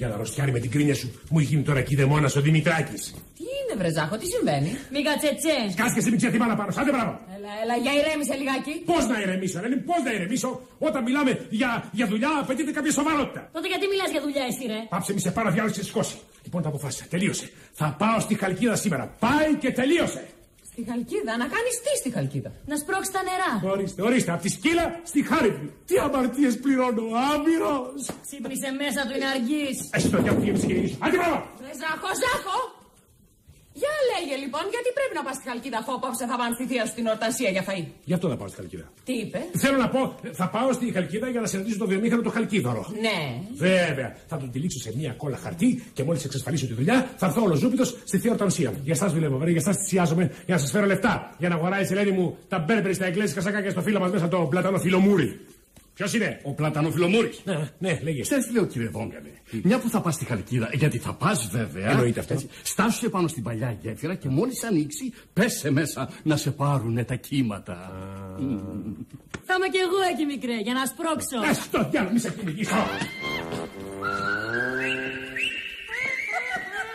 για να ροστιάρει με την κρίνια σου. Μου έχει γίνει τώρα εκεί δαιμόνας ο Δημητράκης. Τι είναι, βρε Ζάχο, τι συμβαίνει? Μη κατσετσέ. Σκάσκεσαι μην ξεθυμά να πάρω. Άντε μπράβο. Έλα, για ηρέμησε λιγάκι. Πώς να ηρεμήσω, Ελένη, πώς να ηρεμήσω? Όταν μιλάμε για δουλειά απαιτείται κάποια σοβαρότητα. Τότε γιατί μιλάς για δουλειά, εσύ, ρε? Πάψε, μη σε πάρω διάλογο και σηκώσει. Λοιπόν, τα αποφάσισα. Τελείωσε. Θα πάω στη Χαλκίδα σήμερα. Πάει και τελείωσε. Στη Χαλκίδα, να κάνεις τι στη Χαλκίδα? Να σπρώξεις τα νερά. Ορίστε, από τη Σκύλα στη Χάριτβη. Τι αμαρτίες πληρώνω, άμυρος. Ξύπνησε μέσα του, είναι αργής. Εσύ το διάβολο και γεμίσεις. Άντε μπράβο. Ζάχο. Για λέγε λοιπόν, γιατί πρέπει να πας στη Χαλκίδα, αφού απόψε θα πάνε στη θεία σου στην Ορτασία για φαΐ? Γι' αυτό θα πάω στη Χαλκίδα. Τι είπε? Θέλω να πω, θα πάω στη Χαλκίδα για να συναντήσω το βιομήχανο το Χαλκίδωρο. Ναι. Βέβαια. Θα τον τυλίξω σε μια κόλλα χαρτί και μόλις εξασφαλίσω τη δουλειά θα έρθω ολοζούπιτος στη θεία Ορτανσία. Για εσάς δουλεύω, βέβαια, για εσάς θυσιάζομαι για να σας φέρω λεφτά. Για να αγοράει η Ελένη μου τα μπέρμπερι στα εγγλέζικα σακάκια στο φύλλο μας μέσα το πλατανό φιλομούρι. Ποιος είναι? Ο Πλατανοφιλομούρης. Ναι, λέγε. Ξέρεις, λέω, κύριε Δόγκανε, μια που θα πας στη Χαλκίδα, γιατί θα πας βέβαια. Εννοείται αυτό. Στάσου επάνω στην παλιά γέφυρα και μόλις ανοίξει, πέσε μέσα να σε πάρουνε τα κύματα. Θα είμαι κι εγώ εκεί, μικρέ, για να σπρώξω. Στο διάλογο, μη σε κυνηγήσω.